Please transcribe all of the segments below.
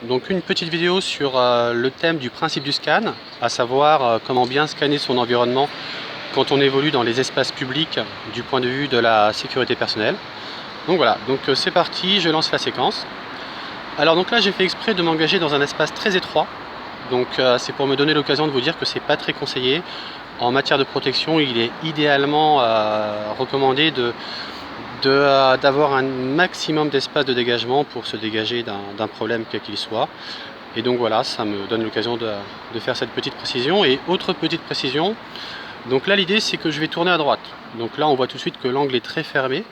Donc une petite vidéo sur le thème du principe du scan, à savoir comment bien scanner son environnement quand on évolue dans les espaces publics du point de vue de la sécurité personnelle. Donc voilà, donc c'est parti, je lance la séquence. Alors donc là j'ai fait exprès de m'engager dans un espace très étroit, donc c'est pour me donner l'occasion de vous dire que c'est pas très conseillé. En matière de protection, il est idéalement recommandé d'avoir un maximum d'espace de dégagement pour se dégager d'un problème quel qu'il soit. Et donc voilà, ça me donne l'occasion de faire cette petite précision. Et autre petite précision, donc là l'idée c'est que je vais tourner à droite. Donc là on voit tout de suite que l'angle est très fermé.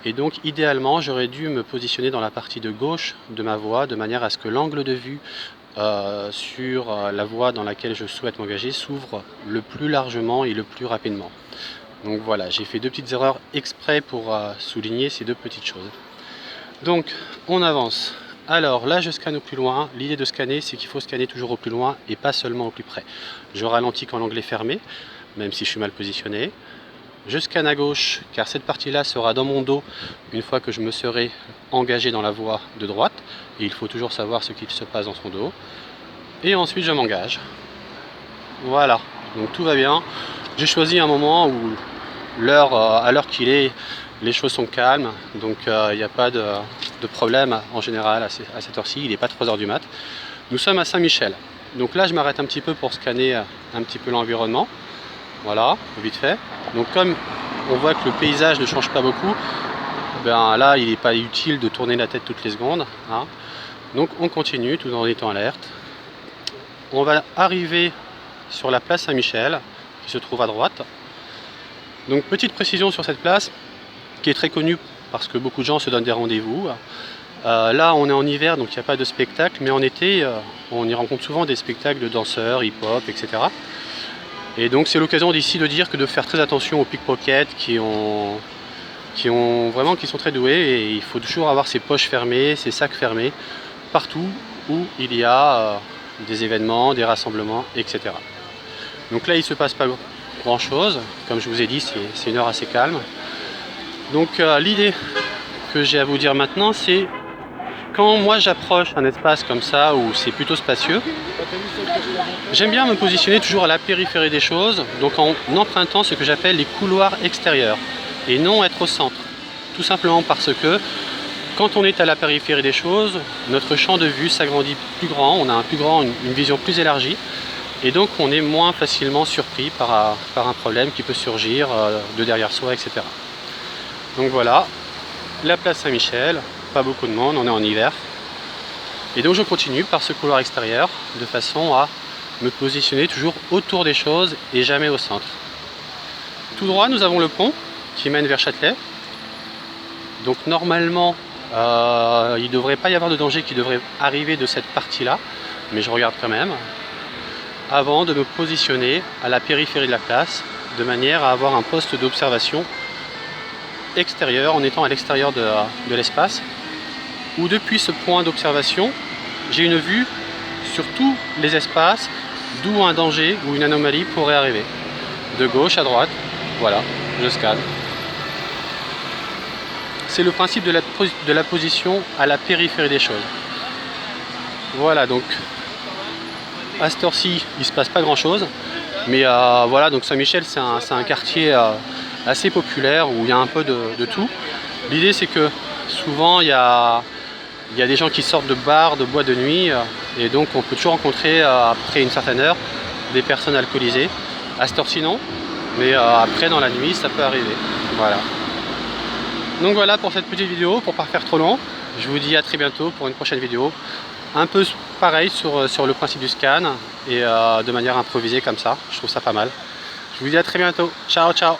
Et donc idéalement j'aurais dû me positionner dans la partie de gauche de ma voie de manière à ce que l'angle de vue sur la voie dans laquelle je souhaite m'engager s'ouvre le plus largement et le plus rapidement. Donc voilà, j'ai fait deux petites erreurs exprès pour souligner ces deux petites choses. Donc on avance. Alors là je scanne au plus loin. L'idée de scanner c'est qu'il faut scanner toujours au plus loin et pas seulement au plus près. Je ralentis quand l'angle est fermé, même si je suis mal positionné. Je scanne à gauche car cette partie-là sera dans mon dos une fois que je me serai engagé dans la voie de droite. Et il faut toujours savoir ce qu'il se passe dans son dos. Et ensuite je m'engage. Voilà, donc tout va bien. J'ai choisi un moment où à l'heure qu'il est, les choses sont calmes. Donc il n'y a pas de problème en général à cette heure-ci. Il n'est pas 3 h du mat. Nous sommes à Saint-Michel. Donc là je m'arrête un petit peu pour scanner un petit peu l'environnement. Voilà, vite fait. Donc comme on voit que le paysage ne change pas beaucoup, ben là il n'est pas utile de tourner la tête toutes les secondes, hein. Donc on continue tout en étant alerte. On va arriver sur la place Saint-Michel qui se trouve à droite. Donc petite précision sur cette place qui est très connue parce que beaucoup de gens se donnent des rendez-vous. Là on est en hiver donc il n'y a pas de spectacle, mais en été on y rencontre souvent des spectacles de danseurs, hip-hop, etc. Et donc c'est l'occasion d'ici de dire que de faire très attention aux pickpockets qui sont très doués, et il faut toujours avoir ses poches fermées, ses sacs fermés partout où il y a des événements, des rassemblements, etc. Donc là il ne se passe pas grand chose, comme je vous ai dit c'est une heure assez calme. Donc l'idée que j'ai à vous dire maintenant c'est quand moi j'approche un espace comme ça où c'est plutôt spacieux, j'aime bien me positionner toujours à la périphérie des choses, donc en empruntant ce que j'appelle les couloirs extérieurs et non être au centre. Tout simplement parce que quand on est à la périphérie des choses, notre champ de vue s'agrandit plus grand, on a une vision plus élargie et donc on est moins facilement surpris par un problème qui peut surgir de derrière soi, etc. Donc voilà, la place Saint-Michel, pas beaucoup de monde, on est en hiver. Et donc je continue par ce couloir extérieur de façon à me positionner toujours autour des choses et jamais au centre. Tout droit nous avons le pont qui mène vers Châtelet. Donc normalement il ne devrait pas y avoir de danger qui devrait arriver de cette partie là, mais je regarde quand même avant de me positionner à la périphérie de la place de manière à avoir un poste d'observation extérieur en étant à l'extérieur de l'espace, où depuis ce point d'observation j'ai une vue sur tous les espaces d'où un danger ou une anomalie pourrait arriver, de gauche à droite. Voilà, je scanne. C'est le principe de la position à la périphérie des choses. Voilà, donc à cette heure-ci il ne se passe pas grand chose, mais voilà, donc Saint-Michel c'est un quartier assez populaire où il y a un peu de tout. L'idée c'est que souvent il y a des gens qui sortent de bars, de boîtes de nuit, et donc on peut toujours rencontrer après une certaine heure des personnes alcoolisées. À cette heure-ci non, mais après dans la nuit ça peut arriver. Voilà. Donc voilà pour cette petite vidéo, pour ne pas faire trop long. Je vous dis à très bientôt pour une prochaine vidéo. Un peu pareil sur le principe du scan et de manière improvisée comme ça. Je trouve ça pas mal. Je vous dis à très bientôt. Ciao, ciao.